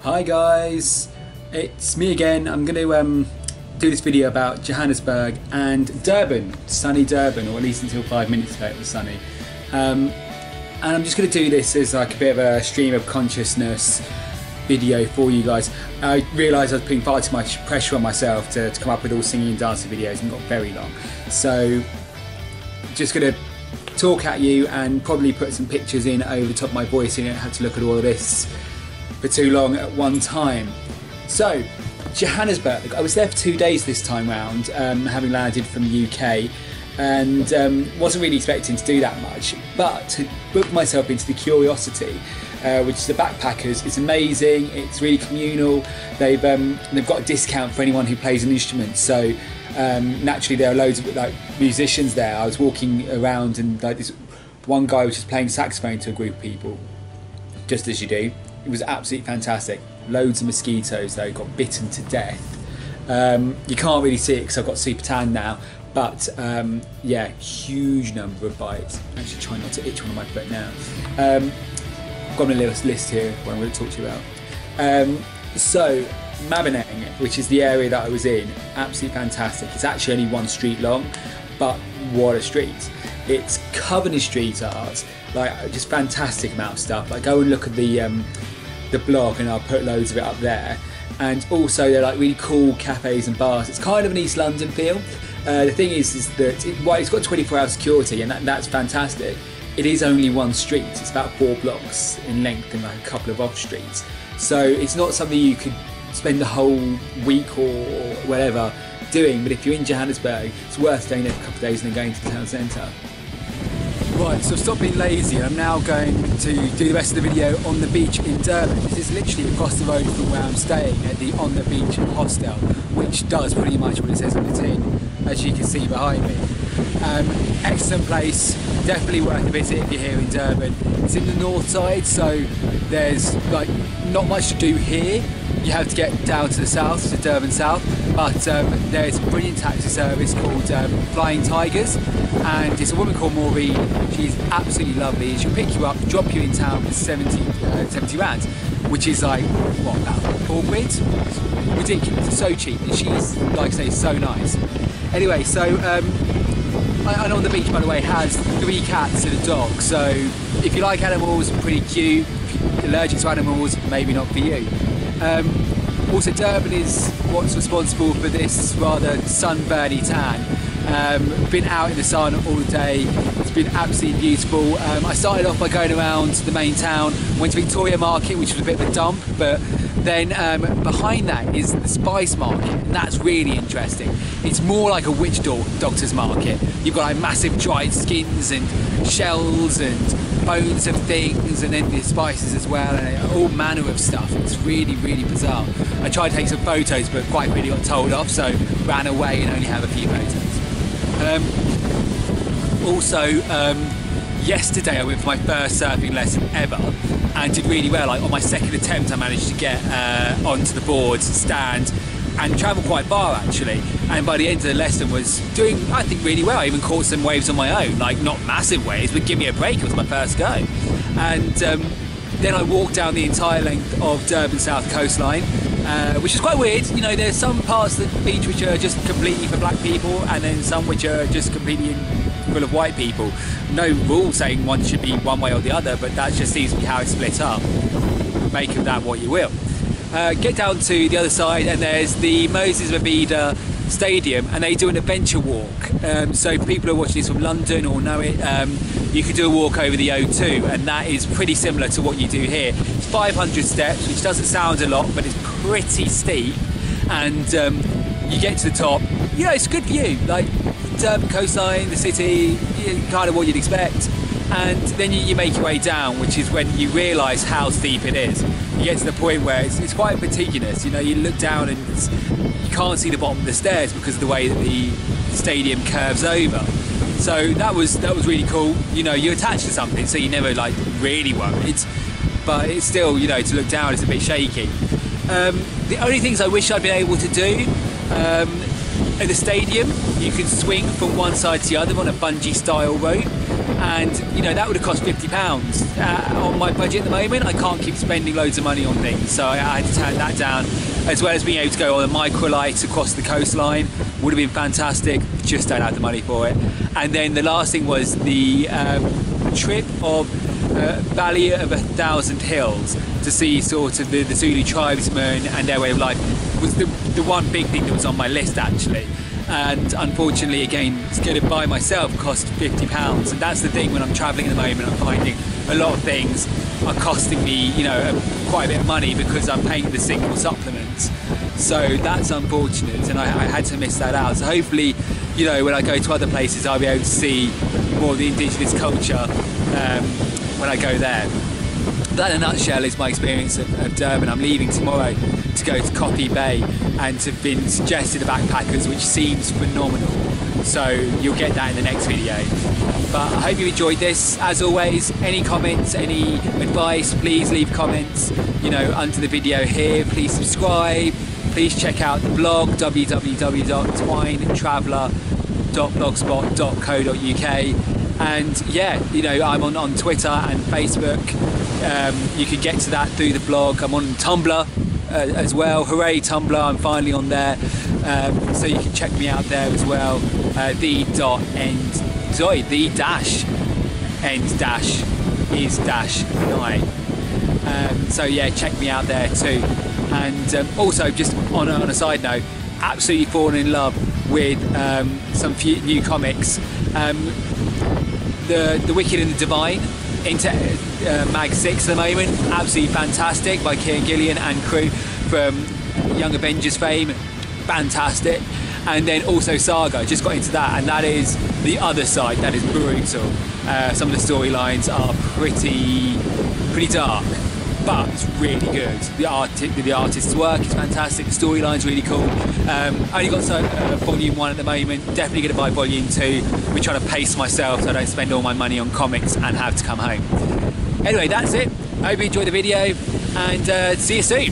Hi guys, it's me again. I'm going to do this video about Johannesburg and Durban, sunny Durban, or at least until 5 minutes ago it was sunny. And I'm just going to do this as like a bit of a stream of consciousness video for you guys. I realised I was putting far too much pressure on myself to come up with all singing and dancing videos and got very long. So just going to talk at you and probably put some pictures in over the top of my voice, so you don't have to look at all of this for too long at one time. So, Johannesburg, I was there for 2 days this time round, having landed from the UK, and wasn't really expecting to do that much, but booked myself into the Curiosity, which is the backpackers. It's amazing, it's really communal. They've got a discount for anyone who plays an instrument, so naturally there are loads of like musicians there. I was walking around and like this one guy was just playing saxophone to a group of people, just as you do. It was absolutely fantastic. Loads of mosquitoes though, got bitten to death. You can't really see it because I've got super tan now, but yeah, huge number of bites. Actually try not to itch one on my foot now. I've got a little list here what I'm going to talk to you about. So, Maboneng, which is the area that I was in, absolutely fantastic. It's actually only one street long, but what a street. It's covered in street art, like just fantastic amount of stuff. Like go and look at the blog and I'll put loads of it up there. And also they're like really cool cafes and bars. It's kind of an East London feel. The thing is that it's got 24-hour security, and that's fantastic. It is only one street. It's about 4 blocks in length and like a couple of off streets. So it's not something you could spend the whole week or whatever doing, but if you're in Johannesburg, it's worth staying there for a couple of days and then going to the town centre. Right, so stop being lazy. I'm now going to do the rest of the video on the beach in Durban. This is literally across the road from where I'm staying at the On the Beach hostel, which does pretty much what it says on the tin, as you can see behind me. Excellent place, definitely worth a visit if you're here in Durban. It's in the north side, so there's like not much to do here. You have to get down to the south, to Durban South, but there's a brilliant taxi service called Flying Tigers, and it's a woman called Maureen. She's absolutely lovely. She'll pick you up, drop you in town for 70 rand, which is like, what, about 4 quid? It's ridiculous, it's so cheap, and she's, like I say, so nice. Anyway, so, I know On the Beach, by the way, has 3 cats and a dog, so if you like animals, pretty cute. If you're allergic to animals, maybe not for you. Also, Durban is what's responsible for this rather sunburny tan. Been out in the sun all day. It's been absolutely beautiful. I started off by going around the main town, went to Victoria Market, which was a bit of a dump, but then behind that is the Spice Market, and that's really interesting. It's more like a witch doctor's market. You've got like massive dried skins and shells and bones of things, and then the spices as well, and all manner of stuff. It's really, really bizarre. I tried to take some photos, but quite quickly got told off, so ran away and only have a few photos. Also, yesterday I went for my first surfing lesson ever and did really well. Like on my second attempt I managed to get onto the boards, stand and travel quite far actually, and by the end of the lesson was doing, I think, really well. I even caught some waves on my own, like not massive waves, but give me a break. It was my first go. And then I walked down the entire length of Durban South coastline, which is quite weird. You know, there's some parts of the beach which are just completely for black people, and then some which are just completely full of white people. No rule saying one should be one way or the other, but that just seems to be how it's split up. Make of that what you will. Get down to the other side and there's the Moses Mabhida Stadium, and they do an adventure walk. So for people who are watching this from London or know it, you could do a walk over the O2, and that is pretty similar to what you do here. It's 500 steps, which doesn't sound a lot, but it's pretty steep, and you get to the top. You know, it's a good view, like Durban coastline, the city, kind of what you'd expect. And then you make your way down, which is when you realise how steep it is. You get to the point where it's quite vertiginous. You know, you look down and you can't see the bottom of the stairs because of the way that the stadium curves over. So that was really cool. You know, you're attached to something, so you're never like really worried. But it's still, you know, to look down is a bit shaky. The only things I wish I'd been able to do, at the stadium, you can swing from one side to the other on a bungee style rope, and that would have cost £50. On my budget at the moment, I can't keep spending loads of money on things, so I had to turn that down, as well as being able to go on a microlight across the coastline. Would have been fantastic, just don't have the money for it. And then the last thing was the trip of Valley of 1,000 Hills to see sort of the Zulu tribesmen and their way of life was the one big thing that was on my list, actually. And unfortunately, again, to get it by myself cost £50, and that's the thing when I'm travelling at the moment. I'm finding a lot of things are costing me, quite a bit of money because I'm paying the single supplements. So that's unfortunate, and I had to miss that out. So hopefully, when I go to other places, I'll be able to see more of the indigenous culture when I go there. That in a nutshell is my experience of Durban. I'm leaving tomorrow to go to Copy Bay and have been suggested to backpackers, which seems phenomenal. So you'll get that in the next video. But I hope you enjoyed this. As always, any comments, any advice, please leave comments under the video here. Please subscribe. Please check out the blog, www.twinetraveller.blogspot.co.uk. And yeah, I'm on Twitter and Facebook. You can get to that through the blog. I'm on Tumblr as well. Hooray Tumblr, I'm finally on there. So you can check me out there as well. The dash end dash is dash 9. So yeah, check me out there too. And also, just on a side note, absolutely fallen in love with some few new comics. The Wicked and the Divine into Mag 6 at the moment, absolutely fantastic, by Kieran Gillian and crew from Young Avengers fame, fantastic. And then also Saga, just got into that, and that is the other side, that is brutal. Some of the storylines are pretty dark, but it's really good. The artist's work is fantastic, the storyline's really cool. Only got volume 1 at the moment, definitely going to buy volume 2. We're trying to pace myself so I don't spend all my money on comics and have to come home. Anyway, that's it. I hope you enjoyed the video, and see you soon.